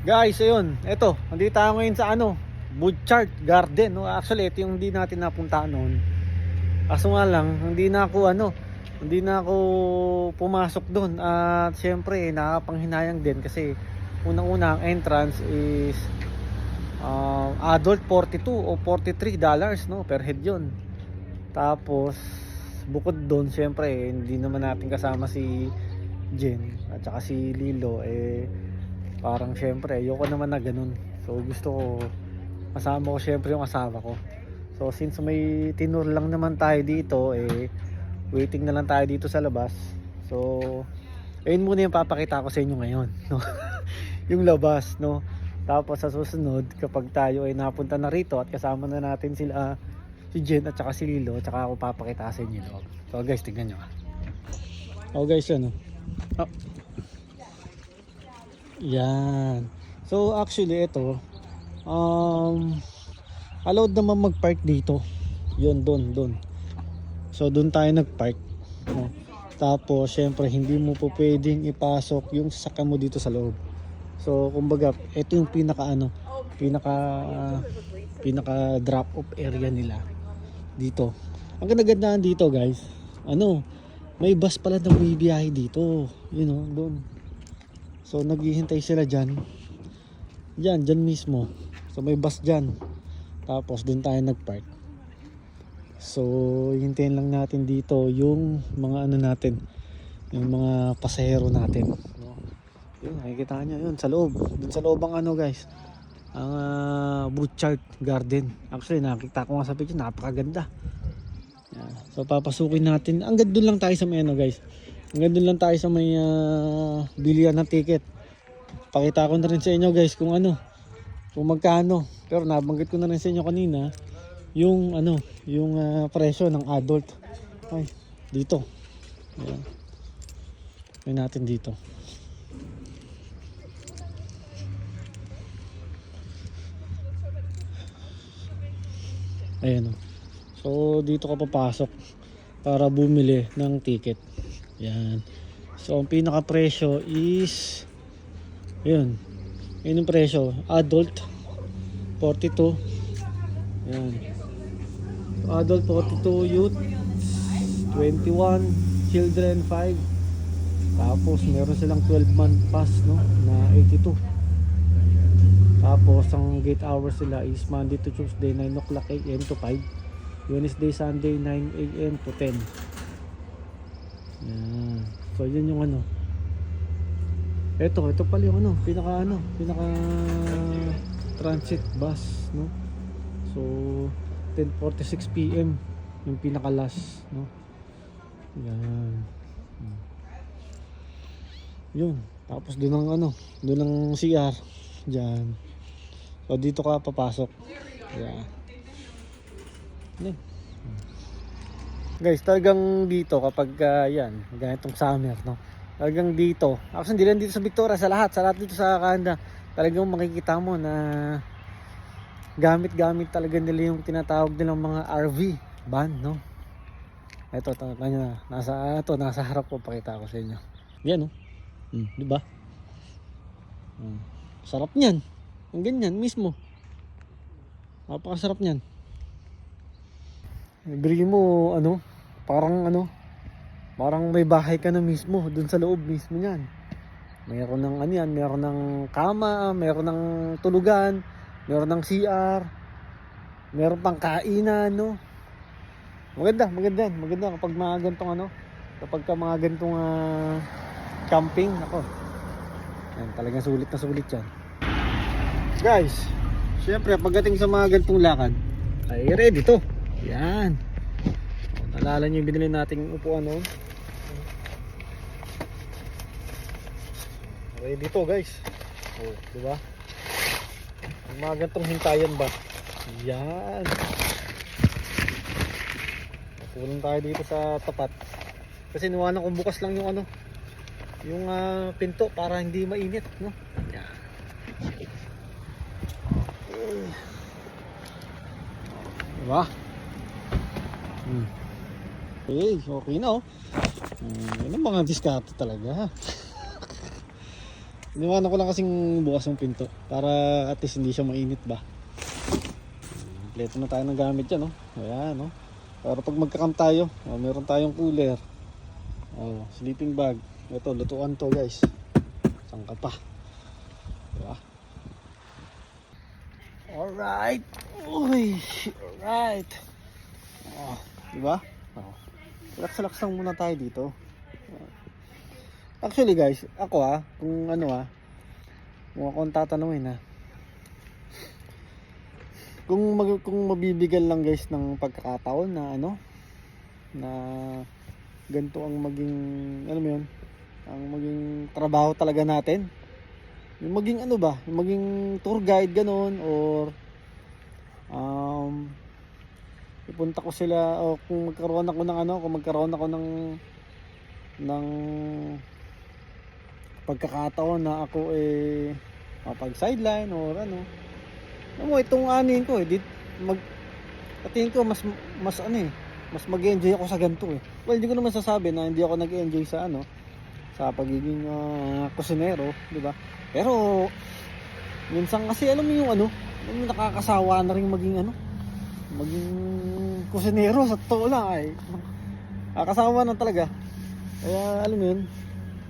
Guys, ayun, eto, nandito tayo ngayon sa Butchart Garden, no? Actually, ito yung hindi natin napuntahan noon. Kaso nga lang, hindi na ako pumasok doon. At syempre, nakapanghinayang din kasi unang-una ang entrance is adult 42 o $43, no? Per head yun. Tapos, bukod doon, syempre, hindi naman natin kasama si Jen at saka si Lilo, parang syempre ayoko naman na ganun. So gusto ko kasama ko syempre yung asawa ko. So since may tinur lang naman tayo dito, waiting na lang tayo dito sa labas. So ayun muna yung papakita ko sa inyo ngayon, no? Yung labas, no? Tapos sa susunod, kapag tayo ay napunta na rito at kasama na natin sila, si Jen at saka si Lilo, at saka ako papakita sa inyo loob. So guys, tignan nyo. Oh guys, yan, oh. Yan. So actually ito allowed naman mag-park dito. Yun, doon. So doon tayo nag-park, no? Tapos syempre hindi mo po pwedeng ipasok yung sasakyan mo dito sa loob. So kumbaga ito yung pinaka drop off area nila dito. Ang ganda-gandahan dito, guys, may bus pala na bumibiyahe dito, doon. So naghihintay sila dyan mismo. So may bus dyan. Tapos dun tayo nagpark. So hintayin lang natin dito yung mga natin, yung mga pasahero natin, no? Yun, nakikita nyo yun sa loob. Dun sa loob ang guys, ang Butchart Garden. Actually nakita ko nga sa picture, napakaganda. Yan. So papasukin natin. Hanggang dun lang tayo sa may guys. Hanggang dun lang tayo sa may bilihan ng ticket. Pakita ko na rin sa inyo, guys, kung magkano. Pero nabanggit ko na rin sa inyo kanina yung presyo ng adult. Ay, dito. Ayan. May natin dito. Ayan, oh. So dito ka papasok para bumili ng ticket. Yan. So ang pinaka presyo is yun yung presyo. Adult 42. Yan. So, adult 42, youth 21, children 5. Tapos meron silang 12-month pass, no, na 82. Tapos ang gate hours sila is Monday to Tuesday 9 o'clock AM to 5, Wednesday Sunday 9 AM to 10. Yan. So yun yung ito pala yung pinaka transit bus, no? So 10:46 PM yung pinaka last, no? Yan. Yun. Tapos doon ang CR diyan. So dito ka papasok. Yan. Yan. Guys, talagang dito kapag ganitong summer, no? Talagang dito. Actually, hindi lang dito sa Victoria, sa lahat dito sa Canada. Talagang makikita mo na gamit talaga nila yung tinatawag nilang mga RV van, no? Ito, nasa harap ko, pakita ko sa inyo. Yan, no? Di ba? Sarap niyan. Ang ganyan mismo. Napakasarap niyan. Agree mo, parang may bahay ka na mismo, dun sa loob mismo niyan. Meron ng meron ng kama, meron ng tulugan, meron ng CR, meron pang kainan, no? Maganda kapag mga gantong mga gantong camping, ako. Yan, talagang sulit na sulit yan. Guys, syempre pagdating sa mga gantong lakad, ay ready to. Yan. Naalala nyo yung binili nating upuan noon? Ready to, guys. Oh, diba? Ang mga gantong hintayan ba? Yan. Napulang tayo dito sa tapat. Kasi niwanan kong bukas lang yung yung pinto para hindi mainit, no? Yan. Diba? Okay na, oh. Yan ang mga diskarte talaga. Iniwanan ko lang kasing bukas yung pinto para at least hindi siya mainit ba. Kompleto na tayo ng gamit yan, no? Ayan, no? Para pag magka-camp tayo, meron tayong cooler. Sleeping bag. Ito, lutuan to guys. Saan ka pa? Diba? Alright. Uy, alright. Diba? Relax-relax lang muna tayo dito. Actually guys, ako kung kung ako ang tatanungin kung mabibigyan lang guys ng pagkakataon na na ganito ang maging ang maging trabaho talaga natin. Yung maging yung maging tour guide ganon or ipunta ko sila o kung magkaroon ako ng pagkakataon na ako mapag sideline or itong anin ko patingin ko mas mag-enjoy ako sa ganito Well, hindi ko naman sasabi na hindi ako nag-enjoy sa sa pagiging kusinero, di ba? Pero minsan kasi alam mo yung nakakasawa na rin maging maging kusinero sa totoo lang nakakasawa na talaga. Kaya alam mo yun,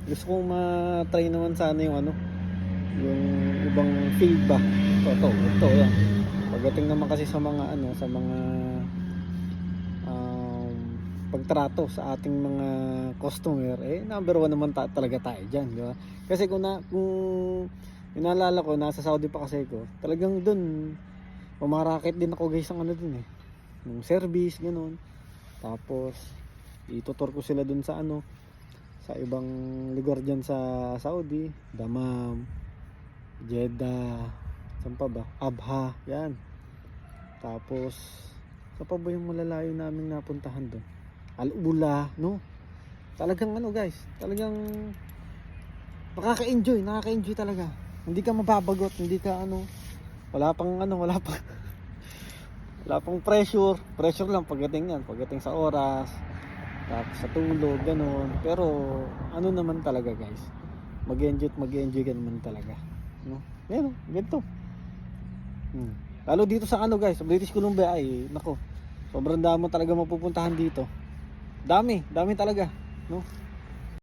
gusto kong ma-try naman sana yung yung ibang field ba. Ito yan. Pagdating naman kasi sa mga sa mga pagtrato sa ating mga customer, number 1 naman talaga tayo diyan, di ba? Kasi kung inaalala ko, nasa Saudi pa kasi ko, talagang doon pumarakit din ako guys ang dun yung service ganoon. Tapos itutur ko sila dun sa sa ibang lugar diyan sa Saudi, Dammam, Jeddah, saan pa ba? Abha, yan. Tapos sa pa ba yung malalayo naming napuntahan doon? Al-Ula, no? Talagang guys, talagang nakaka-enjoy talaga. Hindi ka mababagot, hindi ka wala pang wala pang pressure lang pagdating sa oras, tapos sa tulog, ganoon. Pero naman talaga guys, mag-enjoy ka naman talaga, no? Yan, ganito. Lalo dito sa guys, sa British Columbia nako, sobrang dami talaga mapupuntahan dito. Dami talaga, no?